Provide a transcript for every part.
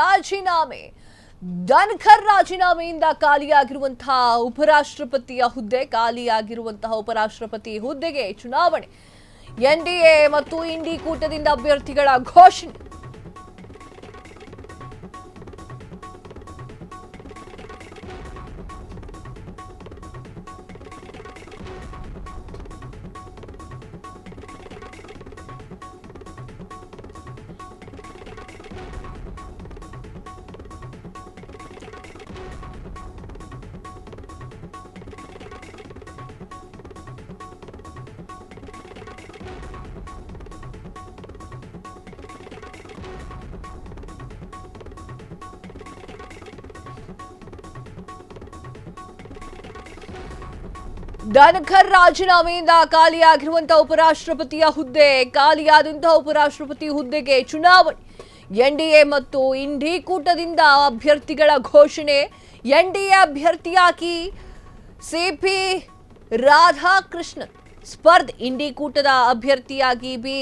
ರಾಜೀನಾಮೆ. ಧನ್ಕರ್ ರಾಜೀನಾಮೆಯಿಂದ ಖಾಲಿಯಾಗಿರುವಂತಹ ಉಪರಾಷ್ಟ್ರಪತಿಯ ಹುದ್ದೆ, ಖಾಲಿಯಾಗಿರುವಂತಹ ಉಪರಾಷ್ಟ್ರಪತಿ ಹುದ್ದೆಗೆ ಚುನಾವಣೆ. ಎನ್ಡಿಎ ಮತ್ತು ಇಂಡಿ ಕೂಟದಿಂದ ಅಭ್ಯರ್ಥಿಗಳ ಘೋಷಣೆ. ಧನ್ಕರ್ ರಾಜೀನಾಮೆಯಿಂದ ಖಾಲಿಯಾಗಿರುವಂತಹ ಉಪರಾಷ್ಟ್ರಪತಿಯ ಹುದ್ದೆ, ಖಾಲಿಯಾದಂತಹ ಉಪರಾಷ್ಟ್ರಪತಿ ಹುದ್ದೆಗೆ ಚುನಾವಣೆ. ಎನ್ಡಿಎ ಮತ್ತು ಇಂಡಿ ಕೂಟದಿಂದ ಅಭ್ಯರ್ಥಿಗಳ ಘೋಷಣೆ. ಎನ್ಡಿಎ ಅಭ್ಯರ್ಥಿಯಾಗಿ ಸಿಪಿ ರಾಧಾಕೃಷ್ಣನ್ ಸ್ಪರ್ಧೆ. ಇಂಡಿ ಕೂಟದ ಅಭ್ಯರ್ಥಿಯಾಗಿ ಬಿ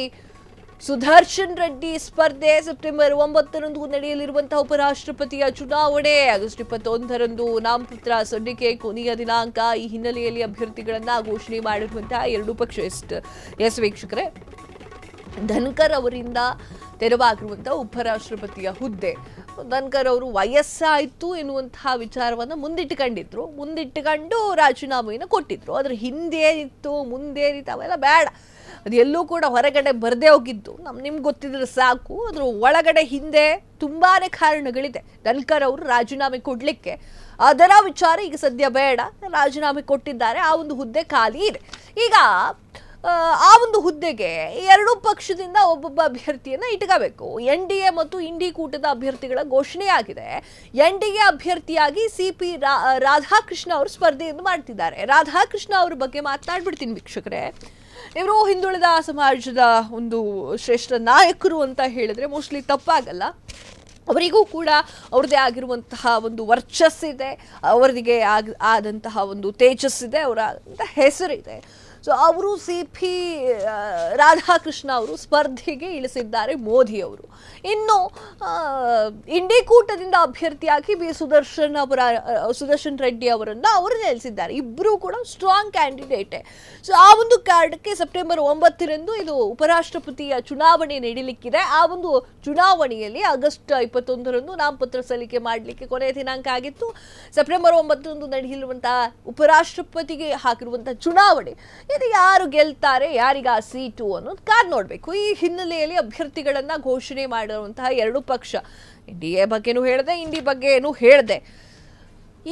ಸುದರ್ಶನ್ ರೆಡ್ಡಿ ಸ್ಪರ್ಧೆ. ಸೆಪ್ಟೆಂಬರ್ 9ರಂದು ನಡೆಯಲಿರುವಂತಹ ಉಪರಾಷ್ಟ್ರಪತಿಯ ಚುನಾವಣೆ. ಆಗಸ್ಟ್ 21ರಂದು ನಾಮಪತ್ರ ಸಲ್ಲಿಕೆ ಕೊನೆಯ ದಿನಾಂಕ. ಈ ಹಿನ್ನೆಲೆಯಲ್ಲಿ ಅಭ್ಯರ್ಥಿಗಳನ್ನ ಘೋಷಣೆ ಮಾಡಿರುವಂತಹ ಎರಡೂ ಪಕ್ಷ. ಎಸ್ ವೀಕ್ಷಕರೇ, ಧನ್ಕರ್ ಅವರಿಂದ ತೆರವಾಗಿರುವಂತಹ ಉಪರಾಷ್ಟ್ರಪತಿಯ ಹುದ್ದೆ. ಧನ್ಕರ್ ಅವರು ವಯಸ್ಸಾಯಿತು ಎನ್ನುವಂತಹ ವಿಚಾರವನ್ನು ಮುಂದಿಟ್ಟುಕೊಂಡು ರಾಜೀನಾಮೆಯನ್ನು ಕೊಟ್ಟಿದ್ರು. ಅದ್ರ ಹಿಂದೇನಿತ್ತು ಮುಂದೇನಿತ್ತು ಅವೆಲ್ಲ ಬೇಡ, ಅದು ಎಲ್ಲೂ ಕೂಡ ಹೊರಗಡೆ ಬರದೇ ಹೋಗಿದ್ದು ನಿಮ್ಗೆ ಗೊತ್ತಿದ್ರೆ ಸಾಕು. ಅದ್ರ ಒಳಗಡೆ ಹಿಂದೆ ತುಂಬಾನೇ ಕಾರಣಗಳಿದೆ ಧನ್ಕರ್ ಅವರು ರಾಜೀನಾಮೆ ಕೊಡಲಿಕ್ಕೆ. ಅದರ ವಿಚಾರ ಈಗ ಸದ್ಯ ಬೇಡ, ರಾಜೀನಾಮೆ ಕೊಟ್ಟಿದ್ದಾರೆ, ಆ ಒಂದು ಹುದ್ದೆ ಖಾಲಿ ಇದೆ. ಈಗ ಆ ಒಂದು ಹುದ್ದೆಗೆ ಎರಡೂ ಪಕ್ಷದಿಂದ ಒಬ್ಬೊಬ್ಬ ಅಭ್ಯರ್ಥಿಯನ್ನ ಇಟ್ಕೋಬೇಕು. ಎನ್ಡಿಎ ಮತ್ತು ಇಂಡಿ ಕೂಟದ ಅಭ್ಯರ್ಥಿಗಳ ಘೋಷಣೆಯಾಗಿದೆ. ಎನ್ಡಿಎ ಅಭ್ಯರ್ಥಿಯಾಗಿ ಸಿಪಿ ರಾಧಾಕೃಷ್ಣ ಅವರು ಸ್ಪರ್ಧೆಯನ್ನು ಮಾಡ್ತಿದ್ದಾರೆ. ರಾಧಾಕೃಷ್ಣ ಅವ್ರ ಬಗ್ಗೆ ಮಾತನಾಡ್ಬಿಡ್ತೀನಿ ವೀಕ್ಷಕರೇ. ಇವರು ಹಿಂದುಳಿದ ಸಮಾಜದ ಒಂದು ಶ್ರೇಷ್ಠ ನಾಯಕರು ಅಂತ ಹೇಳಿದ್ರೆ ಮೋಸ್ಟ್ಲಿ ತಪ್ಪಾಗಲ್ಲ. ಅವರಿಗೂ ಕೂಡ ಅವ್ರದ್ದೇ ಆಗಿರುವಂತಹ ಒಂದು ವರ್ಚಸ್ಸಿದೆ, ಅವರಿಗೆ ಆದಂತಹ ಒಂದು ತೇಜಸ್ಸಿದೆ, ಅವರ ಹೆಸರಿದೆ. ಸೊ ಅವರು ಸಿಪಿ ರಾಧಾಕೃಷ್ಣ ಅವರು ಸ್ಪರ್ಧೆಗೆ ಇಳಿಸಿದ್ದಾರೆ ಮೋದಿ ಅವರು. ಇನ್ನು ಇಂಡಿ ಕೂಟದಿಂದ ಅಭ್ಯರ್ಥಿಯಾಗಿ ಬಿ ಸುದರ್ಶನ್ ರೆಡ್ಡಿ ಅವರನ್ನು ಅವರು ನಿಲ್ಲಿಸಿದ್ದಾರೆ. ಇಬ್ಬರೂ ಕೂಡ ಸ್ಟ್ರಾಂಗ್ ಕ್ಯಾಂಡಿಡೇಟೇ. ಸೊ ಆ ಒಂದು ಕಾರಣಕ್ಕೆ ಸೆಪ್ಟೆಂಬರ್ 9ರಂದು ಇದು ಉಪರಾಷ್ಟ್ರಪತಿಯ ಚುನಾವಣೆ ನಡೀಲಿಕ್ಕಿದೆ. ಆ ಒಂದು ಚುನಾವಣೆಯಲ್ಲಿ ಆಗಸ್ಟ್ 21ರಂದು ನಾಮಪತ್ರ ಸಲ್ಲಿಕೆ ಮಾಡಲಿಕ್ಕೆ ಕೊನೆಯ ದಿನಾಂಕ ಆಗಿತ್ತು. ಸೆಪ್ಟೆಂಬರ್ 9ರಂದು ನಡೆಯಲಿರುವಂತಹ ಉಪರಾಷ್ಟ್ರಪತಿಗೆ ಹಾಕಿರುವಂತಹ ಚುನಾವಣೆ, ಇದು ಯಾರು ಗೆಲ್ತಾರೆ, ಯಾರಿಗ ಸೀಟು ಅನ್ನೋದು ಕಾದ್ ನೋಡಬೇಕು. ಈ ಹಿನ್ನೆಲೆಯಲ್ಲಿ ಅಭ್ಯರ್ಥಿಗಳನ್ನ ಘೋಷಣೆ ಮಾಡಿರುವಂತಹ ಎರಡೂ ಪಕ್ಷ, ಎನ್ಡಿಎ ಬಗ್ಗೆನೂ ಹೇಳಿದೆ, ಇಂಡಿ ಬಗ್ಗೆನೂ ಹೇಳಿದೆ.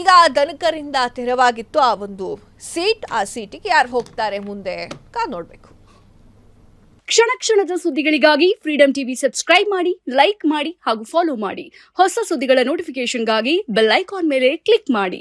ಈಗ ಧನ್ಕರಿಂದ ತೆರವಾಗಿತ್ತು ಆ ಒಂದು ಸೀಟ್, ಆ ಸೀಟಿಗೆ ಯಾರು ಹೋಗ್ತಾರೆ ಮುಂದೆ ಕಾದ್ ನೋಡಬೇಕು. ಕ್ಷಣ ಕ್ಷಣದ ಸುದ್ದಿಗಳಿಗಾಗಿ ಫ್ರೀಡಂ ಟಿವಿ ಸಬ್ಸ್ಕ್ರೈಬ್ ಮಾಡಿ, ಲೈಕ್ ಮಾಡಿ ಹಾಗೂ ಫಾಲೋ ಮಾಡಿ. ಹೊಸ ಸುದ್ದಿಗಳ ನೋಟಿಫಿಕೇಶನ್ಗಾಗಿ ಬೆಲ್ ಐಕಾನ್ ಮೇಲೆ ಕ್ಲಿಕ್ ಮಾಡಿ.